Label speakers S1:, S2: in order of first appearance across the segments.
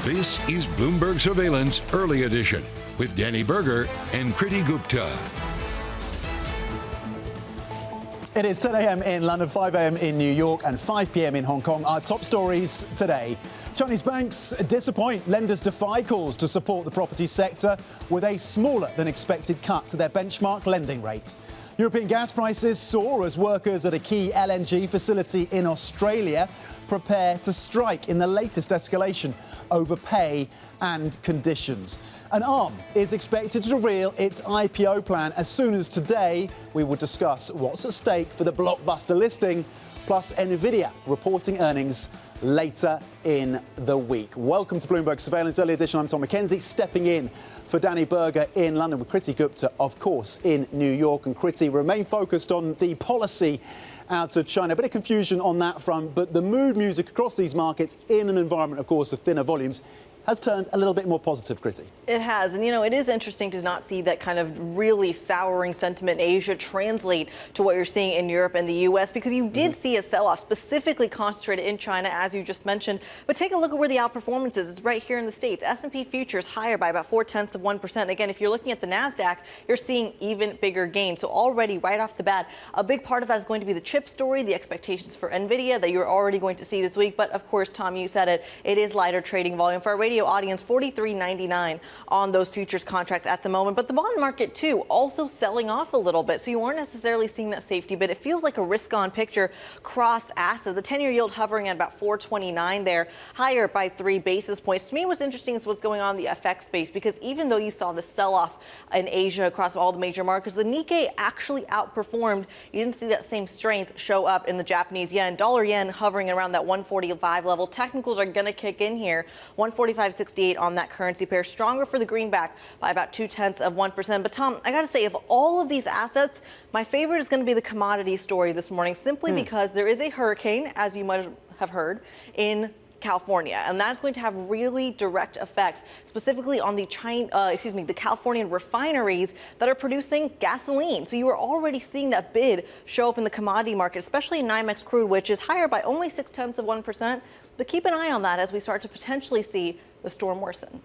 S1: This is Bloomberg Surveillance Early Edition with Danny Berger and Kriti Gupta.
S2: It is 10 a.m. in London, 5 a.m. in New York and 5 p.m. in Hong Kong. Our top stories today. Chinese banks disappoint. Lenders defy calls to support the property sector with a smaller than expected cut to their benchmark lending rate. European gas prices soar as workers at a key LNG facility in Australia prepare to strike in the latest escalation over pay and conditions. And Arm is expected to reveal its IPO plan as soon as today. We will discuss what's at stake for the blockbuster listing, plus Nvidia reporting earnings later in the week. Welcome to Bloomberg Surveillance Early Edition. I'm Tom Mackenzie, stepping in for Danny Berger in London with Kriti Gupta, of course, in New York. And Kriti, remain focused on the policy out of China. A bit of confusion on that front, but the mood music across these markets in an environment, of course, of thinner volumes has turned a little bit more positive, Kriti.
S3: It has. And, it is interesting to not see that kind of really souring sentiment in Asia translate to what you're seeing in Europe and the U.S. because you did see a sell-off specifically concentrated in China, as you just mentioned. But take a look at where the outperformance is. It's right here in the States. S&P futures higher by about 0.4%. Again, if you're looking at the NASDAQ, you're seeing even bigger gains. So already right off the bat, a big part of that is going to be the chip story, the expectations for Nvidia that you're already going to see this week. But of course, Tom, you said it. It is lighter trading volume for our radio audience, 43.99 on those futures contracts at the moment. But the bond market, too, also selling off a little bit. So you aren't necessarily seeing that safety, but it feels like a risk-on picture cross assets. The 10-year yield hovering at about 4.29 there, higher by 3 basis points. To me, what's interesting is what's going on in the FX space, because even though you saw the sell-off in Asia across all the major markets, the Nikkei actually outperformed. You didn't see that same strength show up in the Japanese yen. Dollar yen hovering around that 145 level. Technicals are going to kick in here. 145.68 on that currency pair, stronger for the greenback by about 0.2%. But Tom, I got to say, of all of these assets, my favorite is going to be the commodity story this morning, simply because there is a hurricane, as you might have heard, in California, and that's going to have really direct effects, specifically on the Californian refineries that are producing gasoline. So you are already seeing that bid show up in the commodity market, especially in NYMEX crude, which is higher by only 0.6%. But keep an eye on that as we start to potentially see the storm worsen.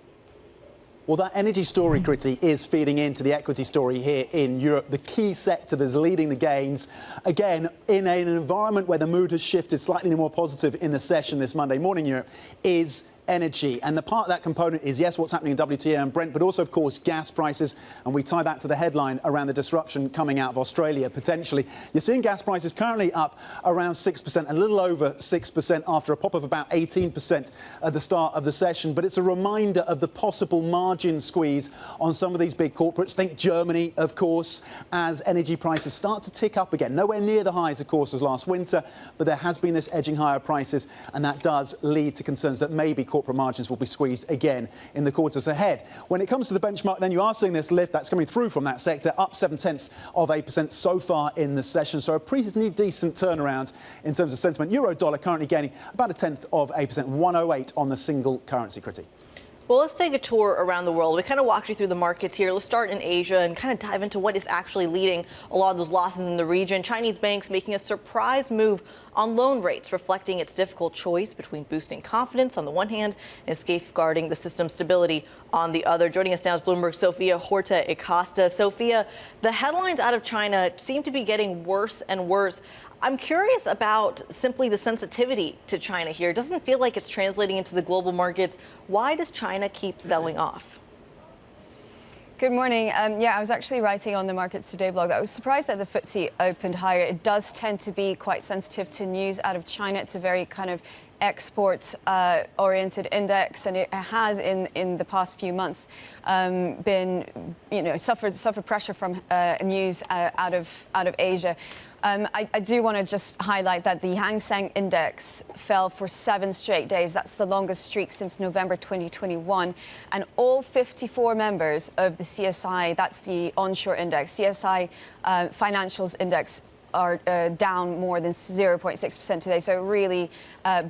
S2: Well, that energy story, Kriti, is feeding into the equity story here in Europe. The key sector that's leading the gains, again, in an environment where the mood has shifted slightly more positive in the session this Monday morning, Europe, is energy. And the part of that component is, yes, what's happening in WTI and Brent, but also, of course, gas prices. And we tie that to the headline around the disruption coming out of Australia, potentially. You're seeing gas prices currently up around 6%, a little over 6% after a pop of about 18% at the start of the session. But it's a reminder of the possible margin squeeze on some of these big corporates. Think Germany, of course, as energy prices start to tick up again. Nowhere near the highs, of course, as last winter, but there has been this edging higher prices, and that does lead to concerns that maybe corporate margins will be squeezed again in the quarters ahead. When it comes to the benchmark, then you are seeing this lift that's coming through from that sector, up 0.7% so far in the session. So a pretty decent turnaround in terms of sentiment. Euro dollar currently gaining about 0.1%, 108 on the single currency, Kriti.
S3: Well, let's take a tour around the world. We kind of walked you through the markets here. Let's start in Asia and kind of dive into what is actually leading a lot of those losses in the region. Chinese banks making a surprise move on loan rates, reflecting its difficult choice between boosting confidence on the one hand and safeguarding the system's stability on the other. Joining us now is Bloomberg's Sofia Horta Acosta. Sofia, the headlines out of China seem to be getting worse and worse. I'm curious about simply the sensitivity to China here. It doesn't feel like it's translating into the global markets. Why does China keep selling off?
S4: Good morning. I was actually writing on the Markets Today blog that I was surprised that the FTSE opened higher. It does tend to be quite sensitive to news out of China. It's a very kind of export-oriented index, and it has in the past few months been, suffered pressure from news out of Asia. I do want to just highlight that the Hang Seng Index fell for 7 straight days. That's the longest streak since November 2021. And all 54 members of the CSI, that's the onshore index, CSI Financials Index, are down more than 0.6% today. So really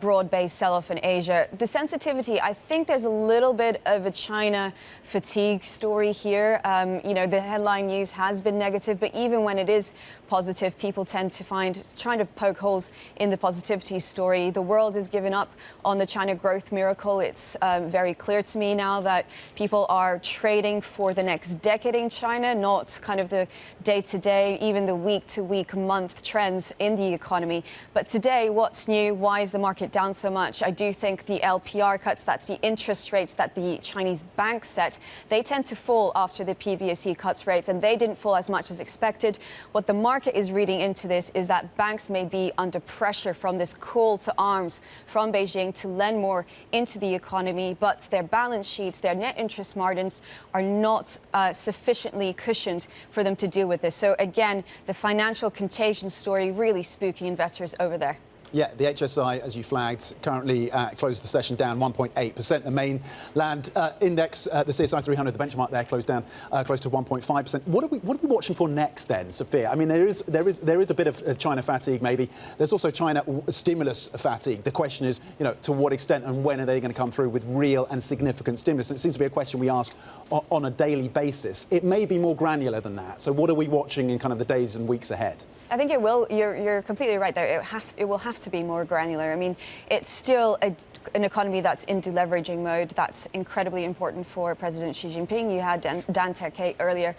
S4: broad-based sell-off in Asia. The sensitivity, I think there's a little bit of a China fatigue story here. The headline news has been negative, but even when it is positive, people tend to trying to poke holes in the positivity story. The world has given up on the China growth miracle. It's very clear to me now that people are trading for the next decade in China, not kind of the day-to-day, even the week-to-week, month trends in the economy. But today, what's new? Why is the market down so much? I do think the LPR cuts, that's the interest rates that the Chinese banks set, they tend to fall after the PBOC cuts rates, and they didn't fall as much as expected. What the market is reading into this is that banks may be under pressure from this call to arms from Beijing to lend more into the economy, but their balance sheets, their net interest margins are not sufficiently cushioned for them to deal with this. So again, the financial contagion story really spooking investors over there.
S2: Yeah, the HSI, as you flagged, currently closed the session down 1.8%. The mainland index, the CSI 300, the benchmark there, closed down close to 1.5%. What are we watching for next then, Sophia? I mean, there is a bit of China fatigue, maybe. There's also China stimulus fatigue. The question is, to what extent and when are they going to come through with real and significant stimulus? And it seems to be a question we ask on a daily basis. It may be more granular than that. So what are we watching in kind of the days and weeks ahead?
S4: I think it will. You're completely right there. It will have to be more granular. I mean, it's still an economy that's in deleveraging mode. That's incredibly important for President Xi Jinping. You had Dan Terkay earlier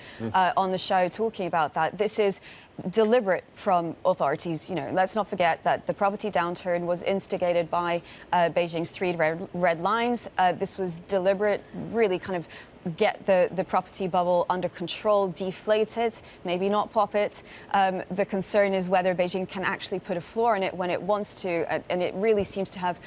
S4: on the show talking about that. This is deliberate from authorities. Let's not forget that the property downturn was instigated by Beijing's three red lines. This was deliberate, really kind of get the property bubble under control, deflate it, maybe not pop it. The concern is whether Beijing can actually put a floor in it when it wants to, and it really seems to have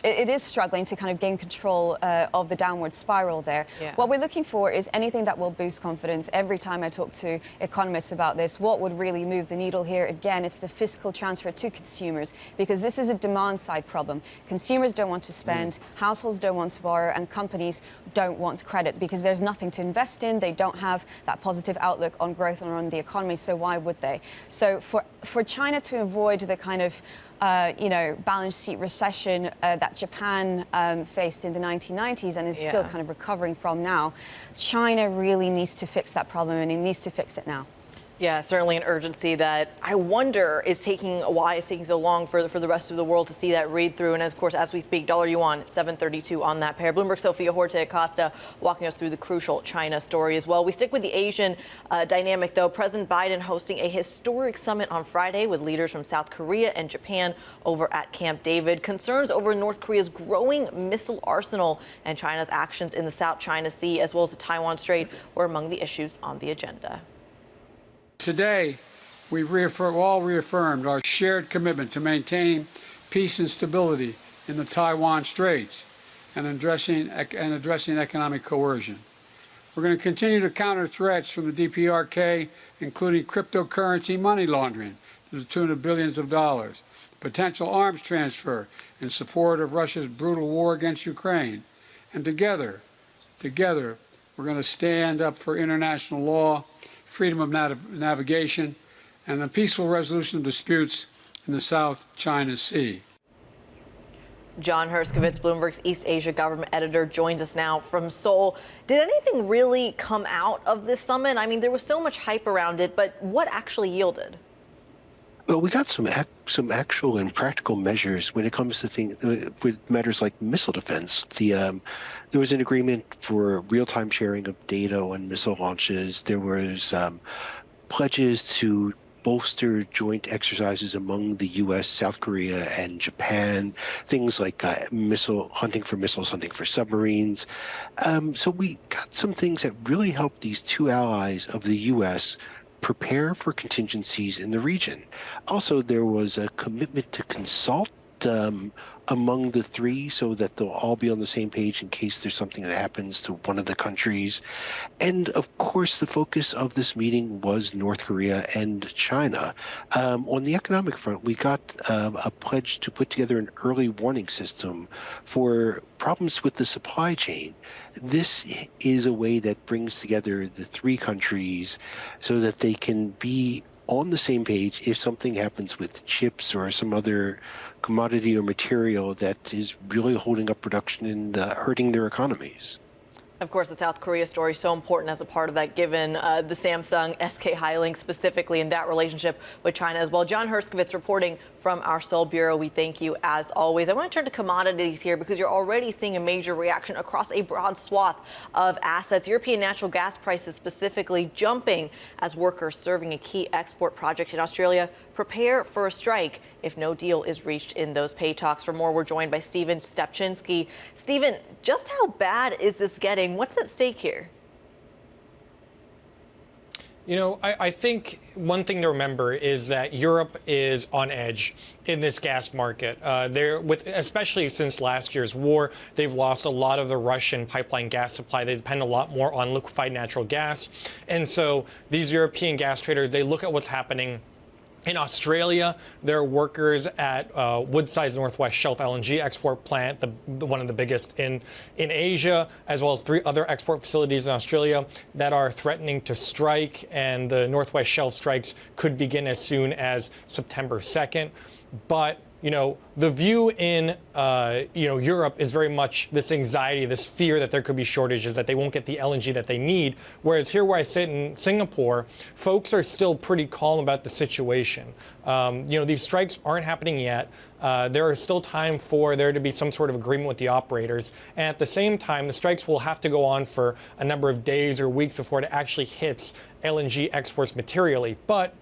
S4: it is struggling to kind of gain control of the downward spiral there. Yeah. What we're looking for is anything that will boost confidence. Every time I talk to economists about this, what would really move the needle here? Again, it's the fiscal transfer to consumers, because this is a demand side problem. Consumers don't want to spend, households don't want to borrow, and companies don't want credit because there's nothing to invest in. They don't have that positive outlook on growth or on the economy, so why would they? So for China to avoid the kind of balance sheet recession that Japan faced in the 1990s and is still kind of recovering from now, China really needs to fix that problem, and it needs to fix it now.
S3: Yeah, certainly an urgency that I wonder why it's taking so long for the rest of the world to see that read through. And of course, as we speak, dollar yuan 7.32 on that pair. Bloomberg Sophia Horta-Acosta walking us through the crucial China story as well. We stick with the Asian dynamic, though. President Biden hosting a historic summit on Friday with leaders from South Korea and Japan over at Camp David. Concerns over North Korea's growing missile arsenal and China's actions in the South China Sea, as well as the Taiwan Strait, were among the issues on the agenda.
S5: Today, we've all reaffirmed our shared commitment to maintaining peace and stability in the Taiwan Straits and addressing economic coercion. We're going to continue to counter threats from the DPRK, including cryptocurrency money laundering to the tune of billions of dollars, potential arms transfer in support of Russia's brutal war against Ukraine. And together, we're going to stand up for international law, freedom of navigation, and the peaceful resolution of disputes in the South China Sea.
S3: John Herskovitz, Bloomberg's East Asia government editor, joins us now from Seoul. Did anything really come out of this summit? I mean, there was so much hype around it, but what actually yielded?
S6: Well, we got some actual and practical measures when it comes to with matters like missile defense. There was an agreement for real-time sharing of data on missile launches. There was pledges to bolster joint exercises among the U.S., South Korea, and Japan. Things like hunting for missiles, hunting for submarines. So we got some things that really helped these two allies of the U.S. prepare for contingencies in the region. Also, there was a commitment to consult among the three so that they'll all be on the same page in case there's something that happens to one of the countries. And of course, the focus of this meeting was North Korea and China. On the economic front, we got a pledge to put together an early warning system for problems with the supply chain. This is a way that brings together the three countries so that they can be on the same page if something happens with chips or some other commodity or material that is really holding up production and hurting their economies.
S3: Of course, the South Korea story is so important as a part of that, given the Samsung SK Hynix specifically in that relationship with China as well. John Herskovitz reporting from our Seoul Bureau. We thank you as always. I want to turn to commodities here because you're already seeing a major reaction across a broad swath of assets. European natural gas prices specifically jumping as workers serving a key export project in Australia prepare for a strike if no deal is reached in those pay talks. For more, we're joined by Stephen Stepchinsky. Stephen, just how bad is this getting? What's at stake here?
S7: You know, I think one thing to remember is that Europe is on edge in this gas market. Especially since last year's war, they've lost a lot of the Russian pipeline gas supply. They depend a lot more on liquefied natural gas. And so these European gas traders, they look at what's happening in Australia. There are workers at Woodside's Northwest Shelf LNG export plant, one of the biggest in Asia, as well as 3 other export facilities in Australia that are threatening to strike, and the Northwest Shelf strikes could begin as soon as September 2nd. But you know, the view in, Europe is very much this anxiety, this fear that there could be shortages, that they won't get the LNG that they need. Whereas here where I sit in Singapore, folks are still pretty calm about the situation. These strikes aren't happening yet. There is still time for there to be some sort of agreement with the operators. And at the same time, the strikes will have to go on for a number of days or weeks before it actually hits LNG exports materially. But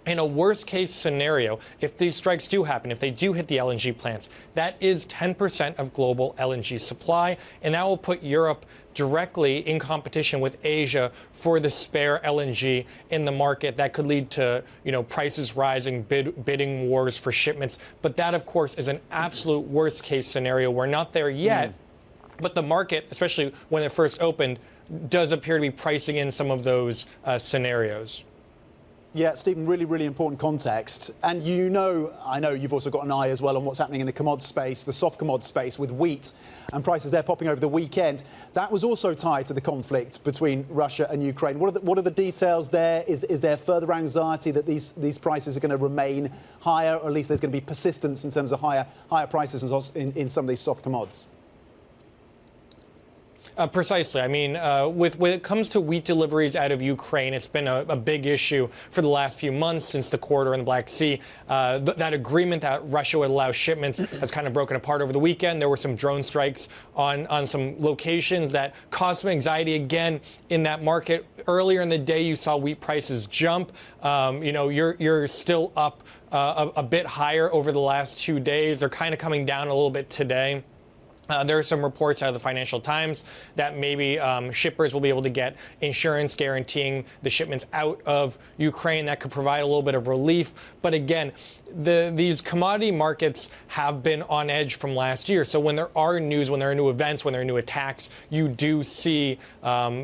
S7: in a worst-case scenario, if these strikes do happen, if they do hit the LNG plants, that is 10% of global LNG supply, and that will put Europe directly in competition with Asia for the spare LNG in the market. That could lead to, prices rising, bidding wars for shipments. But that, of course, is an absolute worst-case scenario. We're not there yet, but the market, especially when it first opened, does appear to be pricing in some of those scenarios.
S2: Yeah, Stephen, really, really important context. And I know you've also got an eye as well on what's happening in the commod space, the soft commod space with wheat and prices there popping over the weekend. That was also tied to the conflict between Russia and Ukraine. What are the details there? Is there further anxiety that these prices are going to remain higher, or at least there's going to be persistence in terms of higher prices in some of these soft commods?
S7: Precisely. I mean, when it comes to wheat deliveries out of Ukraine, it's been a big issue for the last few months since the corridor in the Black Sea. That agreement that Russia would allow shipments has kind of broken apart over the weekend. There were some drone strikes on some locations that caused some anxiety again in that market. Earlier in the day, you saw wheat prices jump. You're still up a bit higher over the last 2 days. They're kind of coming down a little bit today. There are some reports out of the Financial Times that maybe shippers will be able to get insurance guaranteeing the shipments out of Ukraine. That could provide a little bit of relief. But again, these commodity markets have been on edge from last year. So when there are news, when there are new events, when there are new attacks, you do see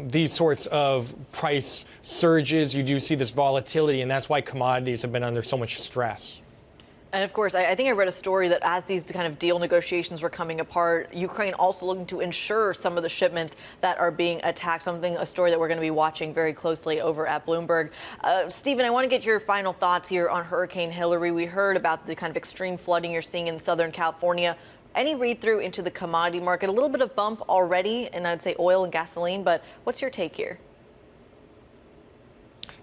S7: these sorts of price surges. You do see this volatility, and that's why commodities have been under so much stress.
S3: And of course, I think I read a story that as these kind of deal negotiations were coming apart, Ukraine also looking to insure some of the shipments that are being attacked, a story that we're going to be watching very closely over at Bloomberg. Stephen, I want to get your final thoughts here on Hurricane Hillary. We heard about the kind of extreme flooding you're seeing in Southern California. Any read-through into the commodity market? A little bit of bump already, and I'd say oil and gasoline, but what's your take here?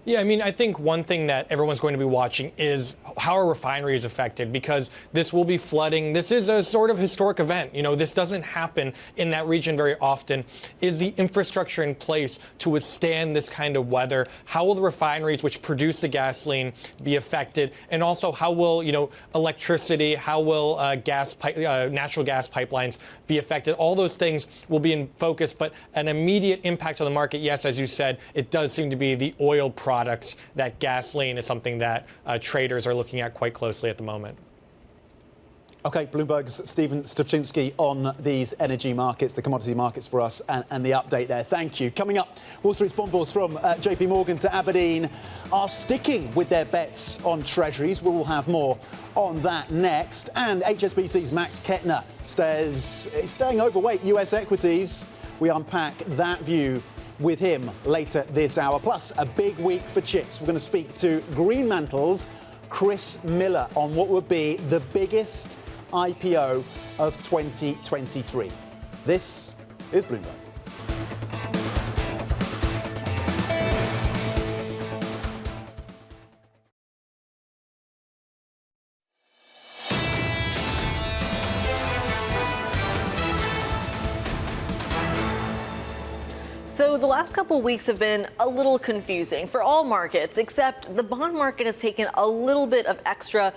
S7: Yeah, I mean, I think one thing that everyone's going to be watching is how are refineries affected, because this will be flooding. This is a sort of historic event. This doesn't happen in that region very often. Is the infrastructure in place to withstand this kind of weather? How will the refineries which produce the gasoline be affected? And also, how will, electricity, how will natural gas pipelines be affected? All those things will be in focus, but an immediate impact on the market, yes, as you said, it does seem to be the oil products. That gasoline is something that traders are looking at quite closely at the moment.
S2: OK, Bloomberg's Stephen Stepchinsky on these energy markets, the commodity markets for us, and the update there. Thank you. Coming up, Wall Street's bond bulls from JP Morgan to Aberdeen are sticking with their bets on treasuries. We will have more on that next. And HSBC's Max Kettner staying overweight US equities. We unpack that view with him later this hour. Plus, a big week for chips. We're going to speak to Greenmantle's Chris Miller on what would be the biggest IPO of 2023. This is Bloomberg.
S3: So the last couple of weeks have been a little confusing for all markets, except the bond market has taken a little bit of extra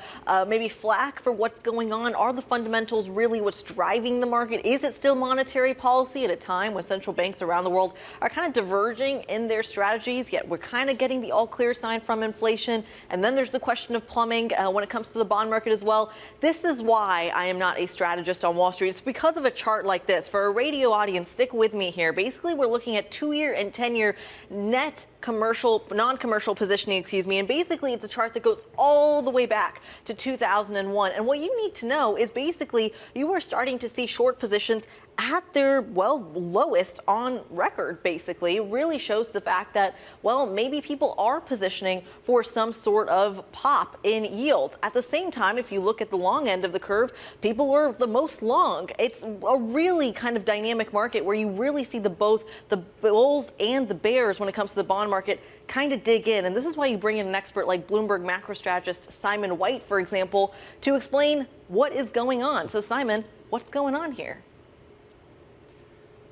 S3: maybe flack for what's going on. Are the fundamentals really what's driving the market? Is it still monetary policy at a time when central banks around the world are kind of diverging in their strategies, yet we're kind of getting the all clear sign from inflation? And then there's the question of plumbing when it comes to the bond market as well. This is why I am not a strategist on Wall Street. It's because of a chart like this. For a radio audience, stick with me here. Basically, we're looking at 2-year and 10-year net non-commercial positioning, and basically it's a chart that goes all the way back to 2001. And what you need to know is basically you are starting to see short positions at their, lowest on record, basically. It really shows the fact that, maybe people are positioning for some sort of pop in yields. At the same time, if you look at the long end of the curve, people were the most long. It's a really kind of dynamic market where you really see both the bulls and the bears when it comes to the bond market kind of dig in. And this is why you bring in an expert like Bloomberg macro strategist Simon White, for example, to explain what is going on. So Simon, what's going on here?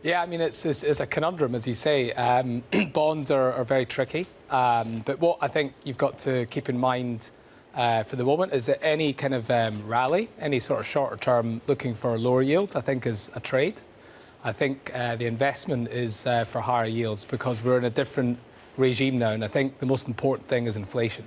S8: Yeah, I mean, it's a conundrum, as you say. Bonds are very tricky. But what I think you've got to keep in mind for the moment is that any kind of rally, any sort of shorter term looking for lower yields, I think is a trade. I think the investment is for higher yields because we're in a different regime now. And I think the most important thing is inflation.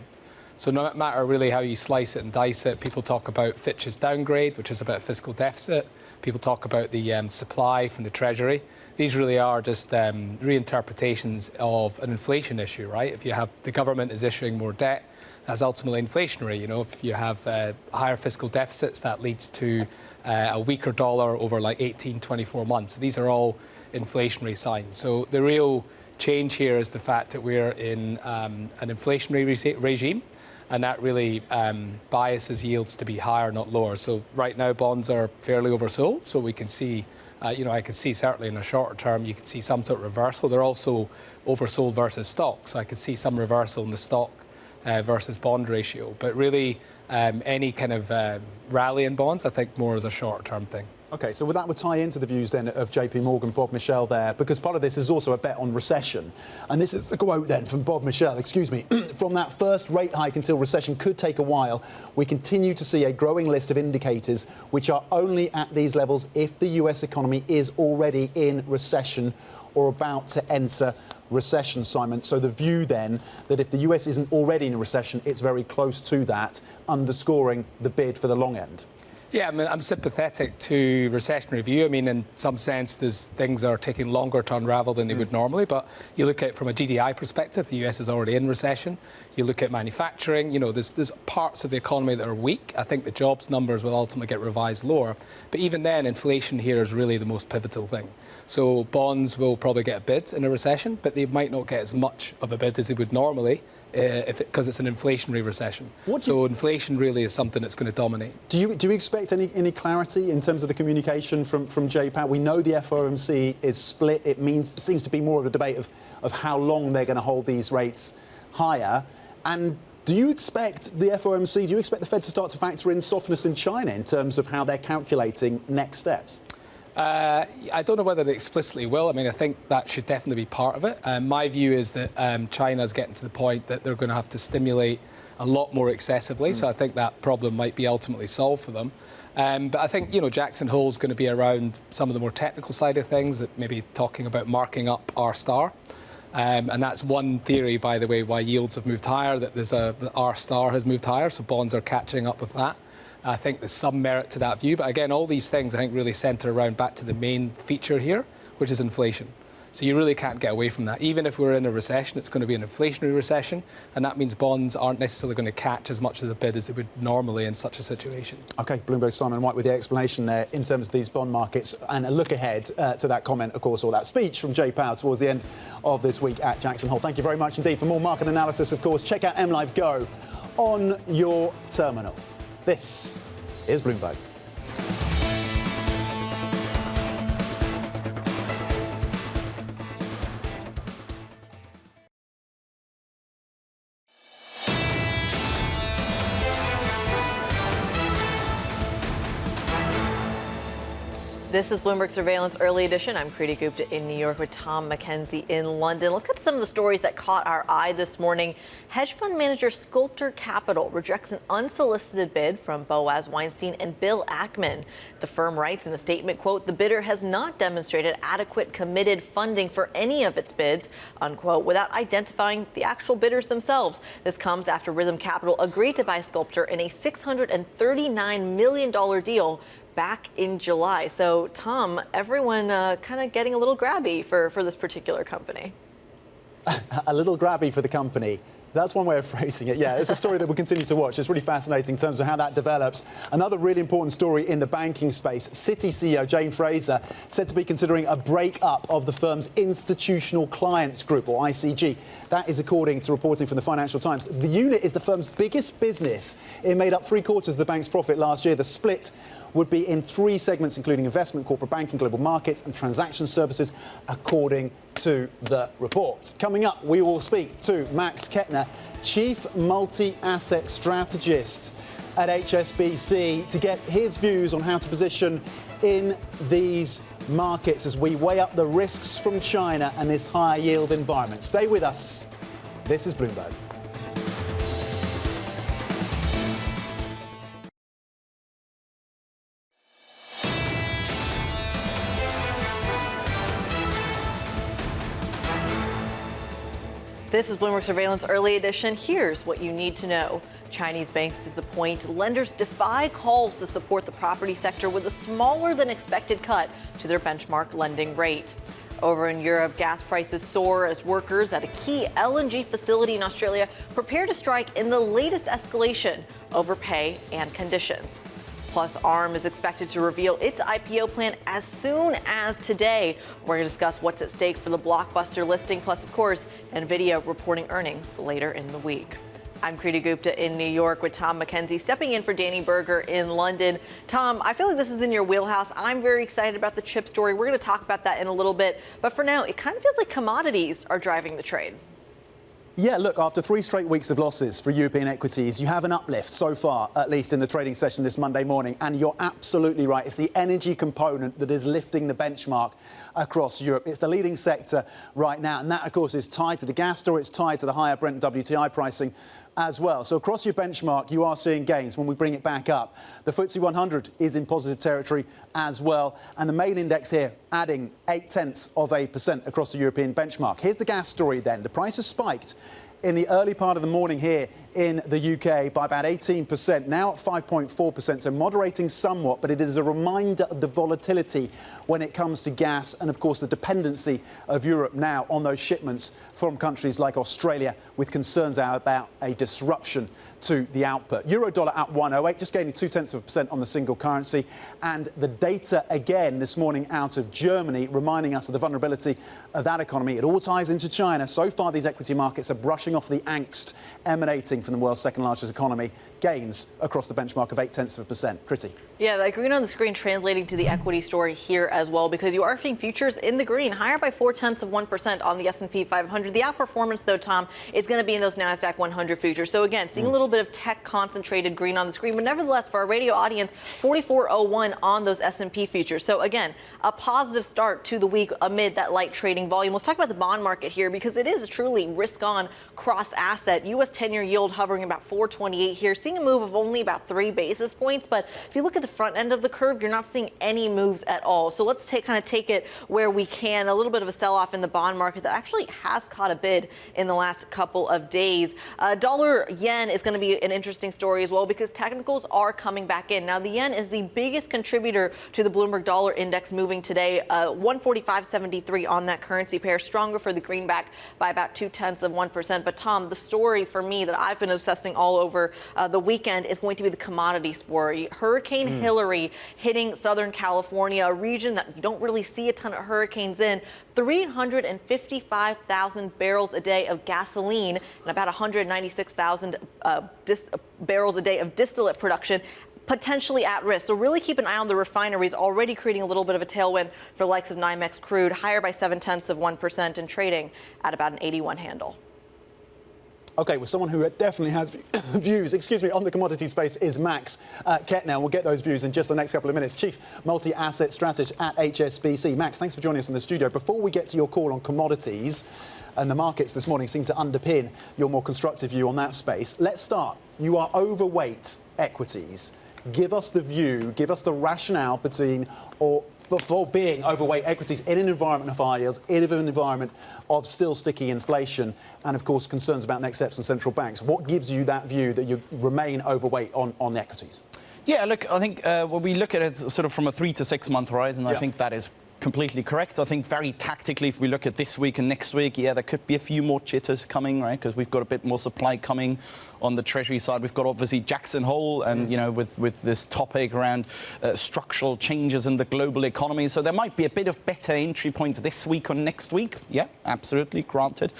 S8: So no matter really how you slice it and dice it, people talk about Fitch's downgrade, which is about fiscal deficit. People talk about the supply from the Treasury. These really are just reinterpretations of an inflation issue, right? If you have the government is issuing more debt, that's ultimately inflationary. You know, if you have higher fiscal deficits, that leads to a weaker dollar over like 18, 24 months. These are all inflationary signs. So the real change here is the fact that we're in an inflationary regime. And that really biases yields to be higher, not lower. So right now, bonds are fairly oversold. So we can see, I can see certainly in a shorter term, you can see some sort of reversal. They're also oversold versus stock. So I could see some reversal in the stock versus bond ratio. But really, any kind of rally in bonds, I think more as a shorter term thing.
S2: OK, so that would tie into the views then of JP Morgan, Bob Michel there, because part of this is also a bet on recession. And this is the quote then from Bob Michel, from that first rate hike until recession could take a while, we continue to see a growing list of indicators which are only at these levels if the US economy is already in recession or about to enter recession, Simon. So the view then that if the US isn't already in a recession, it's very close to that, underscoring the bid for the long end.
S8: Yeah, I mean, I'm sympathetic to recessionary view. I mean, in some sense, things are taking longer to unravel than they would normally. But you look at it from a GDI perspective, the US is already in recession. You look at manufacturing, there's parts of the economy that are weak. I think the jobs numbers will ultimately get revised lower. But even then, inflation here is really the most pivotal thing. So bonds will probably get a bid in a recession, but they might not get as much of a bid as they would normally. Because it's an inflationary recession. So inflation really is something that's going to dominate. Do
S2: you expect any clarity in terms of the communication from Jay Powell? We know the FOMC is split. It seems to be more of a debate of how long they're going to hold these rates higher. And do you expect the Fed to start to factor in softness in China in terms of how they're calculating next steps?
S8: I don't know whether they explicitly will. I mean, I think that should definitely be part of it. My view is that China's getting to the point that they're going to have to stimulate a lot more excessively. So I think that problem might be ultimately solved for them. But I think, Jackson Hole's going to be around some of the more technical side of things, that maybe talking about marking up R star. And that's one theory, by the way, why yields have moved higher, that the R star has moved higher. So bonds are catching up with that. I think there's some merit to that view. But again, all these things, I think, really centre around back to the main feature here, which is inflation. So you really can't get away from that. Even if we're in a recession, it's going to be an inflationary recession, and that means bonds aren't necessarily going to catch as much of the bid as they would normally in such a situation.
S2: OK, Bloomberg's Simon White with the explanation there in terms of these bond markets, and a look ahead to that comment, of course, or that speech from Jay Powell towards the end of this week at Jackson Hole. Thank you very much indeed. For more market analysis, of course, check out MLive Go on your terminal. This is Bloomberg.
S3: This is Bloomberg Surveillance Early Edition. I'm Kriti Gupta in New York with Tom Mackenzie in London. Let's get to some of the stories that caught our eye this morning. Hedge fund manager Sculptor Capital rejects an unsolicited bid from Boaz Weinstein and Bill Ackman. The firm writes in a statement, quote, "The bidder has not demonstrated adequate committed funding for any of its bids," unquote, without identifying the actual bidders themselves. This comes after Rhythm Capital agreed to buy Sculptor in a $639 million deal back in July. So, Tom, everyone kind of getting a little grabby for this particular company.
S2: A little grabby for the company. That's one way of phrasing it. Yeah, it's a story that we'll continue to watch. It's really fascinating in terms of how that develops. Another really important story in the banking space. Citi CEO Jane Fraser said to be considering a break-up of the firm's Institutional Clients Group, or ICG. That is according to reporting from the Financial Times. The unit is the firm's biggest business. It made up 3/4 of the bank's profit last year. The split would be in 3 segments, including investment, corporate banking, global markets and transaction services, according to the report. Coming up, we will speak to Max Kettner, Chief Multi-Asset Strategist at HSBC, to get his views on how to position in these markets as we weigh up the risks from China and this higher yield environment. Stay with us. This is Bloomberg.
S3: This is Bloomberg Surveillance Early Edition. Here's what you need to know. Chinese banks disappoint. Lenders defy calls to support the property sector with a smaller than expected cut to their benchmark lending rate. Over in Europe, gas prices soar as workers at a key LNG facility in Australia prepare to strike in the latest escalation over pay and conditions. Plus, Arm is expected to reveal its IPO plan as soon as today. We're going to discuss what's at stake for the blockbuster listing, plus, of course, NVIDIA reporting earnings later in the week. I'm Kriti Gupta in New York with Tom Mackenzie, stepping in for Danny Berger in London. Tom, I feel like this is in your wheelhouse. I'm very excited about the chip story. We're going to talk about that in a little bit. But for now, it kind of feels like commodities are driving the trade.
S2: Yeah, look, after 3 straight weeks of losses for European equities, you have an uplift so far, at least in the trading session this Monday morning. And you're absolutely right. It's the energy component that is lifting the benchmark across Europe. It's the leading sector right now. And that, of course, is tied to the gas story. It's tied to the higher Brent and WTI pricing as well. So across your benchmark, you are seeing gains when we bring it back up. The FTSE 100 is in positive territory as well. And the main index here adding 0.8% across the European benchmark. Here's the gas story then. The price has spiked in the early part of the morning here in the UK by about 18%, now at 5.4%, so moderating somewhat, but it is a reminder of the volatility when it comes to gas and, of course, the dependency of Europe now on those shipments from countries like Australia, with concerns about a disruption to the output. Euro-dollar at 108, just gaining 0.2% on the single currency. And the data again this morning out of Germany, reminding us of the vulnerability of that economy. It all ties into China. So far, these equity markets are brushing off the angst emanating from the world's second largest economy. Gains across the benchmark of 0.8%. Kriti.
S3: Yeah, the green on the screen translating to the equity story here as well, because you are seeing futures in the green, higher by 0.4% on the S&P 500. The outperformance, though, Tom, is going to be in those NASDAQ 100 futures. So again, seeing a little bit of tech concentrated green on the screen, but nevertheless, for our radio audience, 44.01 on those S&P futures. So again, a positive start to the week amid that light trading volume. Let's talk about the bond market here, because it is a truly risk-on cross-asset. U.S. 10-year yield hovering about 4.28 here, seeing seeing a move of only about 3 basis points. But if you look at the front end of the curve, you're not seeing any moves at all. So let's take it where we can. A little bit of a sell-off in the bond market that actually has caught a bid in the last couple of days. Dollar yen is going to be an interesting story as well because technicals are coming back in. Now, the yen is the biggest contributor to the Bloomberg Dollar Index moving today, 145.73 on that currency pair, stronger for the greenback by about 0.2%. But Tom, the story for me that I've been obsessing all over the weekend is going to be the commodity story. Hurricane Hillary hitting Southern California, a region that you don't really see a ton of hurricanes in. 355,000 barrels a day of gasoline and about 196,000 barrels a day of distillate production potentially at risk. So really keep an eye on the refineries, already creating a little bit of a tailwind for the likes of NYMEX crude, higher by 0.7% and trading at about an 81 handle.
S2: Okay, well, someone who definitely has views, on the commodity space is Max Kettner. We'll get those views in just the next couple of minutes. Chief Multi-Asset Strategist at HSBC. Max, thanks for joining us in the studio. Before we get to your call on commodities, and the markets this morning seem to underpin your more constructive view on that space, let's start. You are overweight equities. Give us the view, give us the rationale before being overweight equities in an environment of high yields, in an environment of still sticky inflation, and of course concerns about next steps from central banks. What gives you that view that you remain overweight on equities?
S9: Yeah, look, I think when we look at it sort of from a 3 to 6 month horizon, I think that is completely correct. I think very tactically, if we look at this week and next week, there could be a few more jitters coming, right? Because we've got a bit more supply coming on the Treasury side. We've got obviously Jackson Hole and, with this topic around structural changes in the global economy. So there might be a bit of better entry points this week or next week. Yeah, absolutely, granted.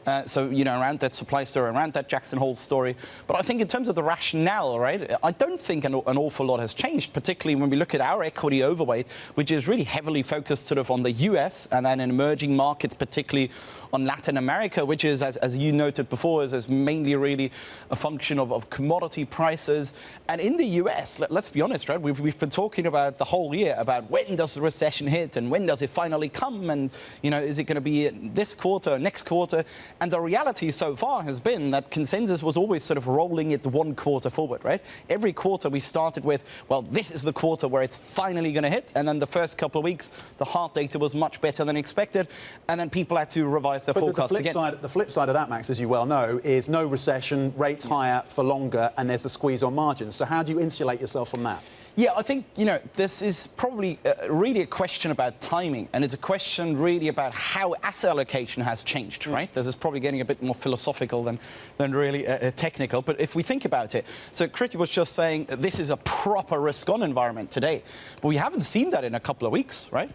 S9: Around that supply story, around that Jackson Hole story. But I think in terms of the rationale, right, I don't think an awful lot has changed, particularly when we look at our equity overweight, which is really heavily focused sort of on the US and then in emerging markets, particularly on Latin America, which is, as you noted before, is mainly really a function of commodity prices. And in the US, let's be honest, right, we've been talking about the whole year about when does the recession hit and when does it finally come and, is it going to be this quarter, next quarter? And the reality so far has been that consensus was always sort of rolling it 1 quarter forward, right? Every quarter we started with, well, this is the quarter where it's finally going to hit. And then the first couple of weeks, the hard data was much better than expected. And then people had to revise their forecasts again.
S2: The flip side of that, Max, as you well know, is no recession, rates higher for longer, and there's a squeeze on margins. So how do you insulate yourself from that?
S9: Yeah, I think, this is probably really a question about timing, and it's a question really about how asset allocation has changed, right? This is probably getting a bit more philosophical than really technical. But if we think about it, so Kriti was just saying this is a proper risk-on environment today. But we haven't seen that in a couple of weeks, right?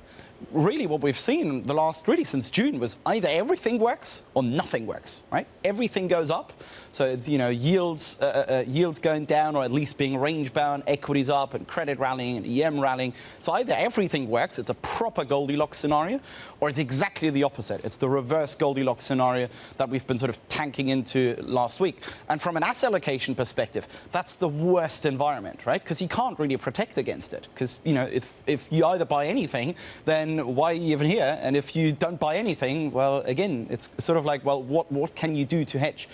S9: Really what we've seen since June was either everything works or nothing works, right? Everything goes up. So it's, yields going down or at least being range bound, equities up and credit rallying and EM rallying. So either everything works, it's a proper Goldilocks scenario, or it's exactly the opposite. It's the reverse Goldilocks scenario that we've been sort of tanking into last week. And from an asset allocation perspective, that's the worst environment, right? Because you can't really protect against it. Because, if you either buy anything, then why are you even here? And if you don't buy anything, well, again, it's sort of like, well, what can you do to hedge?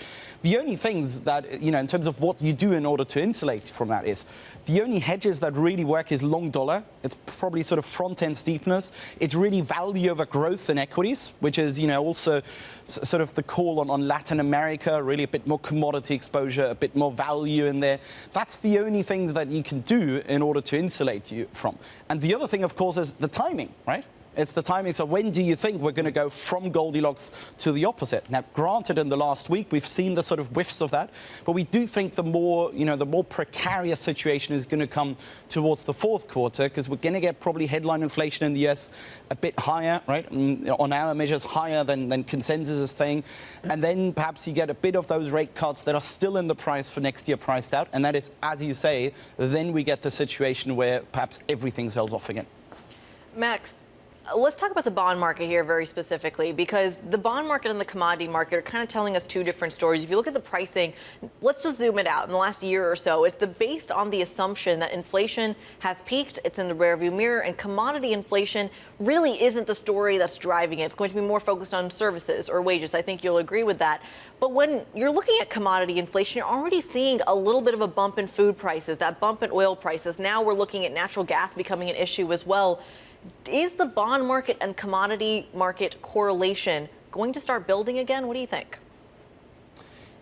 S9: The only things that, in terms of what you do in order to insulate from that is the only hedges that really work is long dollar. It's probably sort of front-end steepness. It's really value over growth in equities, which is, also sort of the call on Latin America, really a bit more commodity exposure, a bit more value in there. That's the only things that you can do in order to insulate you from. And the other thing, of course, is the timing, right? It's the timing. So when do you think we're going to go from Goldilocks to the opposite? Now, granted, in the last week, we've seen the sort of whiffs of that, but we do think the more precarious situation is going to come towards the fourth quarter, because we're going to get probably headline inflation in the US a bit higher, right? On our measures, higher than consensus is saying. And then perhaps you get a bit of those rate cuts that are still in the price for next year priced out. And that is, as you say, then we get the situation where perhaps everything sells off again.
S3: Max, Let's talk about the bond market here very specifically, because the bond market and the commodity market are kind of telling us two different stories. If you look at the pricing, let's just zoom it out. In the last year or so, it's based on the assumption that inflation has peaked, it's in the rearview mirror, and commodity inflation really isn't the story that's driving it. It's going to be more focused on services or wages. I think you'll agree with that. But when you're looking at commodity inflation, you're already seeing a little bit of a bump in food prices, that bump in oil prices. Now we're looking at natural gas becoming an issue as well. Is the bond market and commodity market correlation going to start building again? What do you think?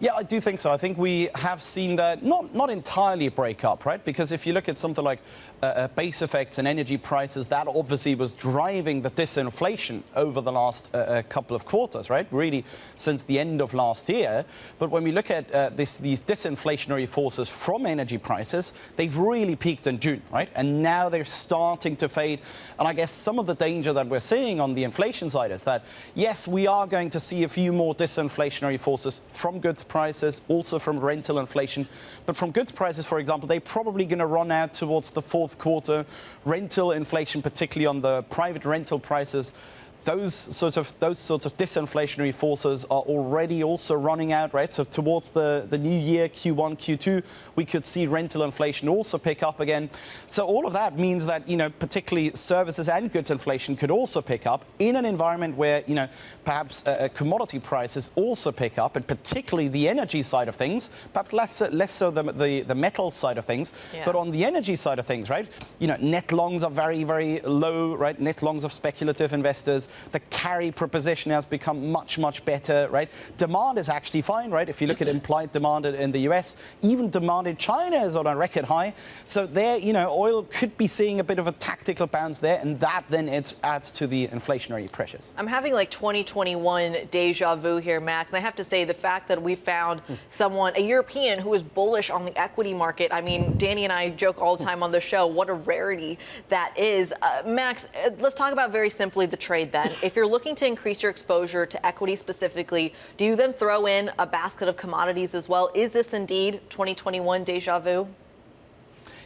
S9: Yeah, I do think so. I think we have seen that not entirely break up, right? Because if you look at something like base effects and energy prices, that obviously was driving the disinflation over the last couple of quarters, right? Really since the end of last year. But when we look at these disinflationary forces from energy prices, they've really peaked in June, right? And now they're starting to fade. And I guess some of the danger that we're seeing on the inflation side is that, yes, we are going to see a few more disinflationary forces from goods prices, also from rental inflation. But from goods prices, for example, they're probably going to run out towards the fourth quarter. Rental inflation, particularly on the private rental prices, those sorts of disinflationary forces are already also running out, right? So towards the new year, Q1, Q2, we could see rental inflation also pick up again. So all of that means that, particularly services and goods inflation could also pick up in an environment where, perhaps commodity prices also pick up, and particularly the energy side of things, perhaps less so the metal side of things. Yeah. But on the energy side of things, right, net longs are very, very low, right? Net longs of speculative investors. The carry proposition has become much, much better, right? Demand is actually fine, right? If you look at implied demand in the US, even demand in China is on a record high. So there, oil could be seeing a bit of a tactical bounce there, and that then adds to the inflationary pressures.
S3: I'm having like 2021 deja vu here, Max. And I have to say, the fact that we found a European who is bullish on the equity market. I mean, Danny and I joke all the time on the show, what a rarity that is. Max, let's talk about very simply the trade then. If you're looking to increase your exposure to equity specifically, do you then throw in a basket of commodities as well? Is this indeed 2021 deja vu?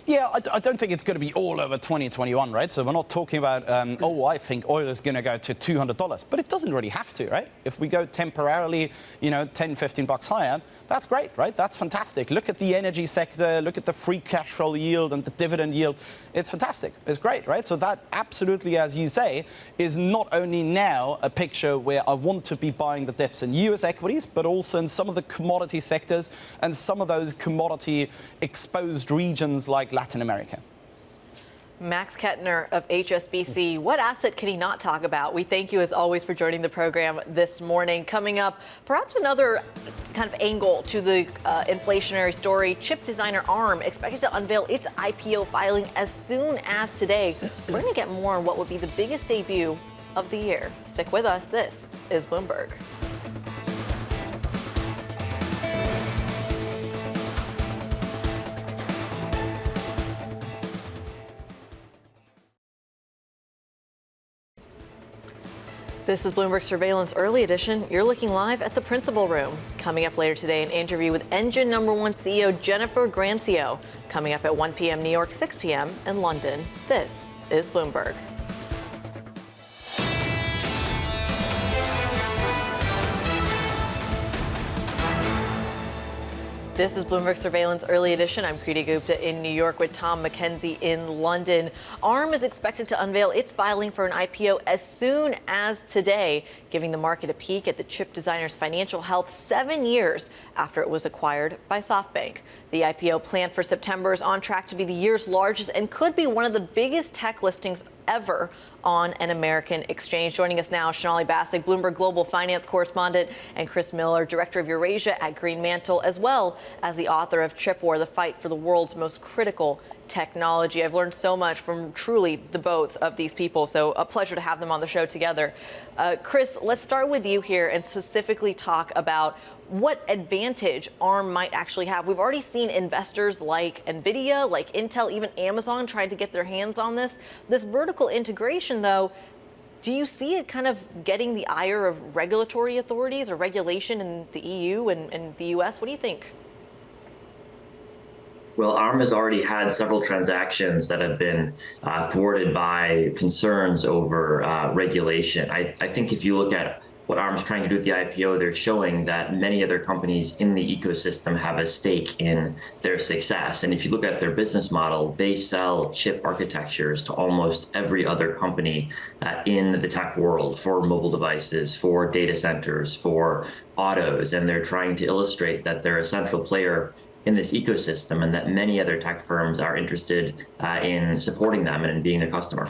S9: Yeah, I don't think it's going to be all over 2021, right? So we're not talking about, I think oil is going to go to $200. But it doesn't really have to, right? If we go temporarily, $10, $15 higher, that's great, right? That's fantastic. Look at the energy sector, look at the free cash flow yield and the dividend yield. It's fantastic. It's great, right? So that absolutely, as you say, is not only now a picture where I want to be buying the dips in US equities, but also in some of the commodity sectors and some of those commodity exposed regions like Latin America.
S3: Max Kettner of HSBC. What asset can he not talk about? We thank you as always for joining the program this morning. Coming up, perhaps another kind of angle to the inflationary story. Chip designer Arm expected to unveil its IPO filing as soon as today. We're going to get more on what would be the biggest debut of the year. Stick with us. This is Bloomberg. This is Bloomberg Surveillance Early Edition. You're looking live at the Principal Room. Coming up later today, an interview with Engine #1 CEO Jennifer Grancio. Coming up at 1 p.m. New York, 6 p.m. in London. This is Bloomberg. This is Bloomberg Surveillance Early Edition. I'm Kriti Gupta in New York with Tom Mackenzie in London. Arm is expected to unveil its filing for an IPO as soon as today, giving the market a peek at the chip designer's financial health 7 years after it was acquired by SoftBank. The IPO planned for September is on track to be the year's largest and could be one of the biggest tech listings ever on an American exchange. Joining us now, Sonali Basak, Bloomberg Global Finance Correspondent, and Chris Miller, Director of Eurasia at Greenmantle, as well as the author of Chip War, the fight for the world's most critical technology. I've learned so much from truly the both of these people, so a pleasure to have them on the show together. Chris, let's start with you here and specifically talk about what advantage Arm might actually have. We've already seen investors like NVIDIA, like Intel, even Amazon trying to get their hands on this. This vertical integration, though, do you see it kind of getting the ire of regulatory authorities or regulation in the EU and the US? What do you think?
S10: Well, ARM has already had several transactions that have been thwarted by concerns over regulation. I think if you look at what ARM's trying to do with the IPO, they're showing that many other companies in the ecosystem have a stake in their success. And if you look at their business model, they sell chip architectures to almost every other company in the tech world for mobile devices, for data centers, for autos. And they're trying to illustrate that they're a central player in this ecosystem and that many other tech firms are interested in supporting them and in being a customer.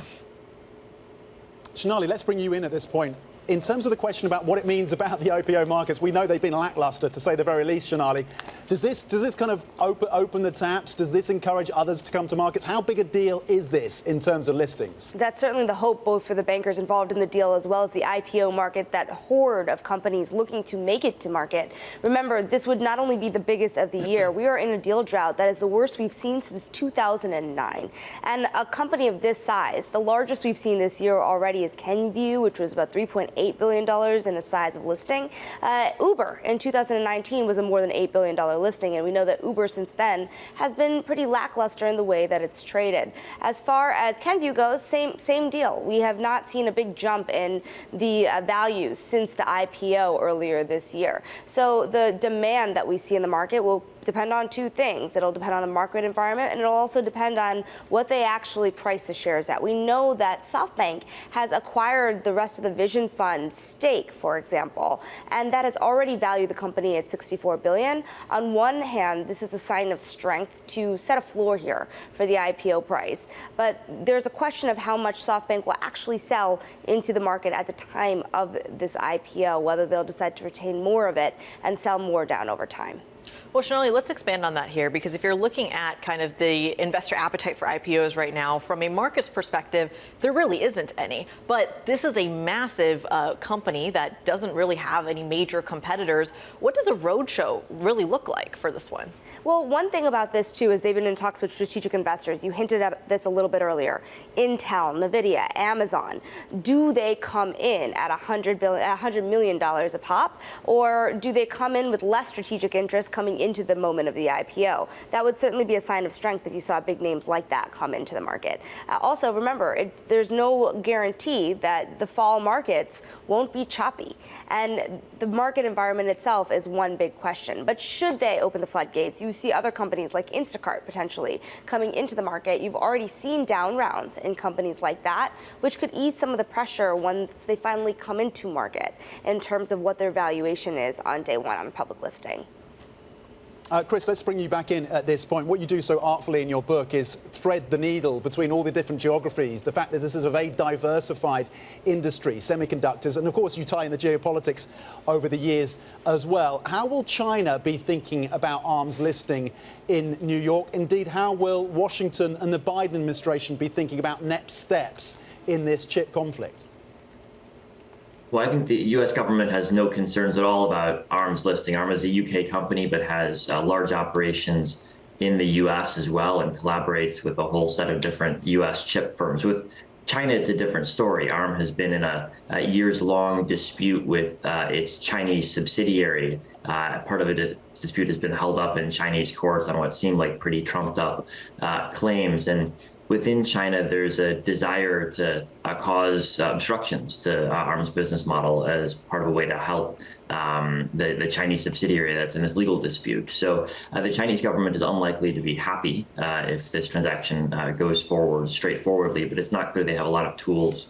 S2: Sonali, let's bring you in at this point. In terms of the question about what it means about the IPO markets, we know they've been lackluster, to say the very least, Sonali. Does this kind of open the taps? Does this encourage others to come to markets? How big a deal is this in terms of listings?
S11: That's certainly the hope, both for the bankers involved in the deal as well as the IPO market, that horde of companies looking to make it to market. Remember, this would not only be the biggest of the year. We are in a deal drought that is the worst we've seen since 2009. And a company of this size, the largest we've seen this year already is Kenvue, which was about $3.8 billion in the size of listing. Uber in 2019 was a more than $8 billion listing, and we know that Uber since then has been pretty lackluster in the way that it's traded. As far as Kenvue goes, same deal. We have not seen a big jump in the values since the IPO earlier this year. So the demand that we see in the market will depend on two things. It'll depend on the market environment, and it'll also depend on what they actually price the shares at. We know that SoftBank has acquired the rest of the Vision Fund stake, for example, and that has already valued the company at $64 billion. On one hand, this is a sign of strength to set a floor here for the IPO price, but there's a question of how much SoftBank will actually sell into the market at the time of this IPO, whether they'll decide to retain more of it and sell more down over time.
S3: Well, Sonali, let's expand on that here, because if you're looking at kind of the investor appetite for IPOs right now, from a market's perspective, there really isn't any. But this is a massive company that doesn't really have any major competitors. What does a roadshow really look like for this one?
S11: Well, one thing about this, too, is they've been in talks with strategic investors. You hinted at this a little bit earlier. Intel, NVIDIA, Amazon. Do they come in at $100 million a pop, or do they come in with less strategic interest coming into the moment of the IPO? That would certainly be a sign of strength if you saw big names like that come into the market. Also, remember, there's no guarantee that the fall markets won't be choppy. And the market environment itself is one big question. But should they open the floodgates? You see other companies like Instacart potentially coming into the market. You've already seen down rounds in companies like that, which could ease some of the pressure once they finally come into market in terms of what their valuation is on day one on a public listing.
S2: Chris, let's bring you back in at this point. What you do so artfully in your book is thread the needle between all the different geographies, the fact that this is a very diversified industry, semiconductors, and of course you tie in the geopolitics over the years as well. How will China be thinking about ARM's listing in New York? Indeed, how will Washington and the Biden administration be thinking about next steps in this chip conflict?
S10: Well, I think the U.S. government has no concerns at all about ARM's listing. ARM is a UK company, but has large operations in the U.S. as well and collaborates with a whole set of different U.S. chip firms. With China, it's a different story. ARM has been in a years-long dispute with its Chinese subsidiary. Part of the dispute has been held up in Chinese courts on what seemed like pretty trumped-up claims. And within China, there's a desire to cause obstructions to ARM's business model as part of a way to help the Chinese subsidiary that's in this legal dispute. So the Chinese government is unlikely to be happy if this transaction goes forward straightforwardly, but it's not clear they have a lot of tools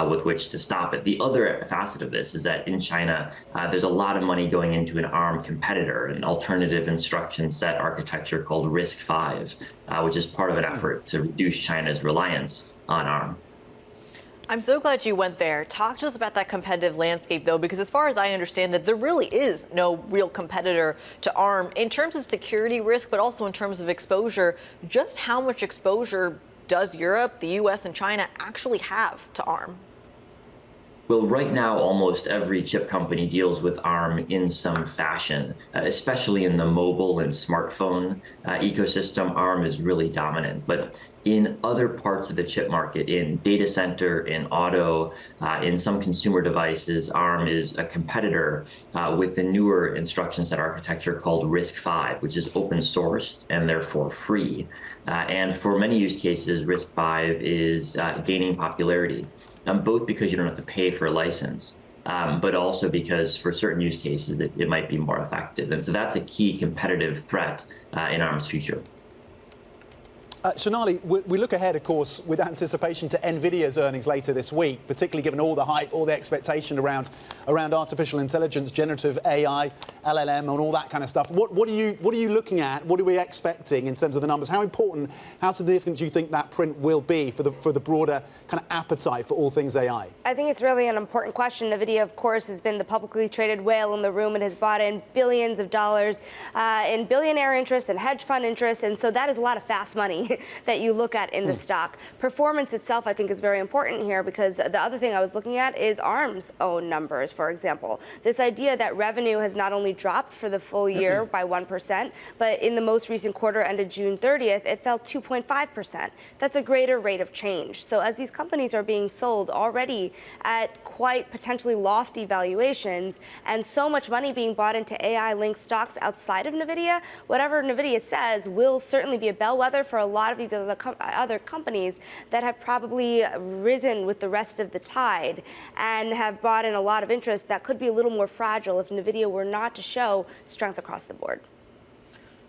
S10: with which to stop it. The other facet of this is that in China, there's a lot of money going into an ARM competitor, an alternative instruction set architecture called RISC-V, which is part of an effort to reduce China's reliance on ARM.
S3: I'm so glad you went there. Talk to us about that competitive landscape, though, because as far as I understand it, there really is no real competitor to ARM in terms of security risk, but also in terms of exposure. Just how much exposure does Europe, the U.S., and China actually have to ARM?
S10: Well, right now, almost every chip company deals with ARM in some fashion, especially in the mobile and smartphone ecosystem. ARM is really dominant. But in other parts of the chip market, in data center, in auto, in some consumer devices. ARM is a competitor with the newer instruction set architecture called RISC-V, which is open sourced and therefore free. And for many use cases, RISC-V is gaining popularity, both because you don't have to pay for a license, but also because for certain use cases, it might be more effective. And so that's a key competitive threat in ARM's future.
S2: Shonali, we look ahead, of course, with anticipation to NVIDIA's earnings later this week, particularly given all the hype, all the expectation around artificial intelligence, generative AI, LLM, and all that kind of stuff. What are you looking at? What are we expecting in terms of the numbers? How important, how significant do you think that print will be for the broader kind of appetite for all things AI?
S11: I think it's really an important question. NVIDIA, of course, has been the publicly traded whale in the room and has bought in billions of dollars in billionaire interest and hedge fund interest, and so that is a lot of fast money that you look at in the stock. Performance itself, I think, is very important here, because the other thing I was looking at is ARM's own numbers, for example. This idea that revenue has not only dropped for the full year by 1%, but in the most recent quarter ended June 30th, it fell 2.5%. That's a greater rate of change. So as these companies are being sold already at quite potentially lofty valuations and so much money being bought into AI-linked stocks outside of NVIDIA, whatever NVIDIA says will certainly be a bellwether for a lot of these other companies that have probably risen with the rest of the tide and have brought in a lot of interest that could be a little more fragile if NVIDIA were not to show strength across the board.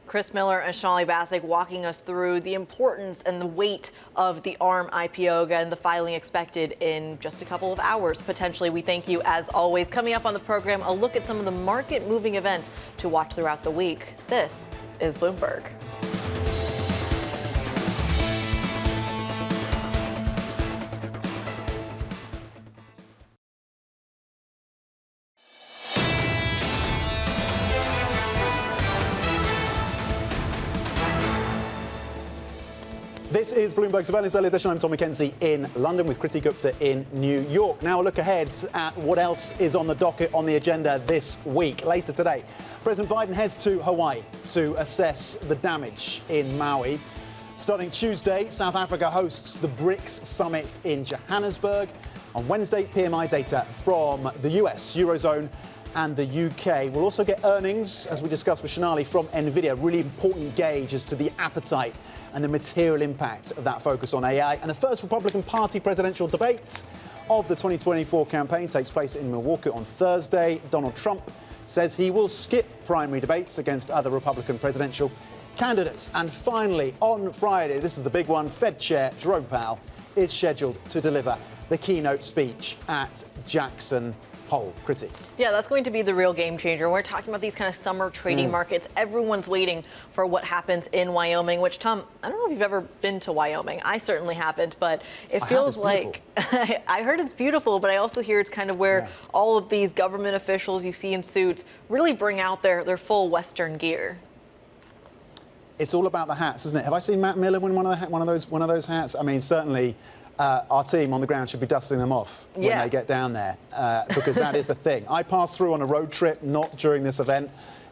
S3: Chris Miller and Shonali Basak walking us through the importance and the weight of the ARM IPO. Again, the filing expected in just a couple of hours, potentially. We thank you, as always. Coming up on the program, a look at some of the market-moving events to watch throughout the week. This is Bloomberg.
S2: This is Bloomberg Surveillance Early Edition. I'm Tom Mackenzie in London with Kriti Gupta in New York. Now a look ahead at what else is on the docket, on the agenda this week. Later today, President Biden heads to Hawaii to assess the damage in Maui. Starting Tuesday, South Africa hosts the BRICS summit in Johannesburg. On Wednesday, PMI data from the US, Eurozone and the UK. We'll also get earnings, as we discussed with Shonali, from NVIDIA, a really important gauge as to the appetite and the material impact of that focus on AI. And the first Republican Party presidential debate of the 2024 campaign takes place in Milwaukee on Thursday. Donald Trump says he will skip primary debates against other Republican presidential candidates. And finally, on Friday, this is the big one, Fed Chair Jerome Powell is scheduled to deliver the keynote speech at Jackson Hole. Kriti.
S3: Yeah, that's going to be the real game changer. We're talking about these kind of summer trading markets. Everyone's waiting for what happens in Wyoming, which, Tom, I don't know if you've ever been to Wyoming. I certainly haven't, but it feels like I heard it's beautiful, but I also hear it's kind of where all of these government officials you see in suits really bring out their full Western gear.
S2: It's all about the hats, isn't it? Have I seen Matt Miller win one of those hats? I mean, certainly. Our team on the ground should be dusting them off when they get down there, because that is the thing. I passed through on a road trip, not during this event,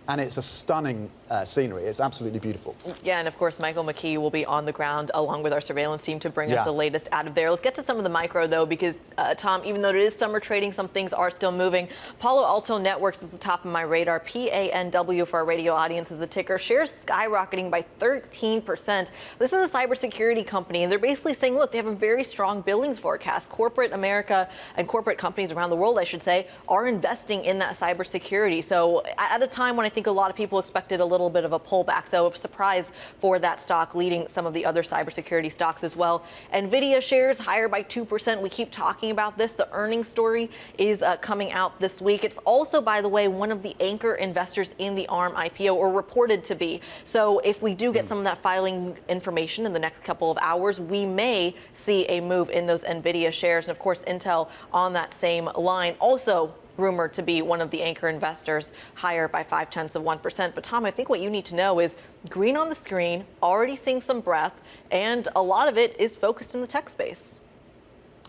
S2: and it's a stunning scenery. It's absolutely beautiful.
S3: Yeah, and of course, Michael McKee will be on the ground along with our surveillance team to bring us the latest out of there. Let's get to some of the micro, though, because, Tom, even though it is summer trading, some things are still moving. Palo Alto Networks is the top of my radar. PANW for our radio audience is the ticker. Shares skyrocketing by 13%. This is a cybersecurity company, and they're basically saying, look, they have a very strong billings forecast. Corporate America and corporate companies around the world, I should say, are investing in that cybersecurity. So at a time when I think a lot of people expected a little bit of a pullback, so a surprise for that stock, leading some of the other cybersecurity stocks as well. NVIDIA shares higher by 2%. We keep talking about this. The earnings story is coming out this week. It's also, by the way, one of the anchor investors in the ARM IPO, or reported to be. So if we do get some of that filing information in the next couple of hours, we may see a move in those NVIDIA shares. And of course, Intel on that same line, also rumored to be one of the anchor investors, higher by 0.5%. But Tom, I think what you need to know is green on the screen, already seeing some breath, and a lot of it is focused in the tech space.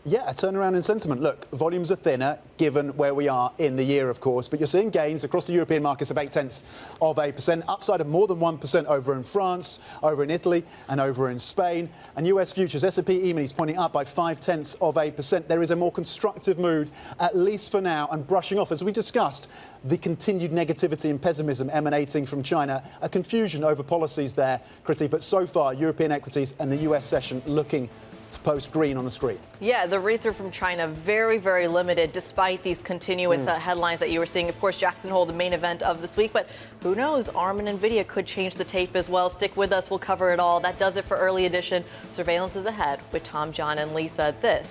S2: Yeah, a turnaround in sentiment. Look, volumes are thinner given where we are in the year, of course, but you're seeing gains across the European markets of 0.8%, upside of more than 1% over in France, over in Italy, and over in Spain. And US futures, S&P E-minis pointing up by 0.5%. There is a more constructive mood, at least for now, and brushing off, as we discussed, the continued negativity and pessimism emanating from China, a confusion over policies there, Kriti. But so far, European equities and the US session looking to post green on the screen.
S3: Yeah, the read-through from China very, very limited despite these continuous headlines that you were seeing. Of course, Jackson Hole, the main event of this week, but who knows? ARM and NVIDIA could change the tape as well. Stick with us. We'll cover it all. That does it for Early Edition. Surveillance is ahead with Tom, John, and Lisa. This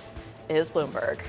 S3: is Bloomberg.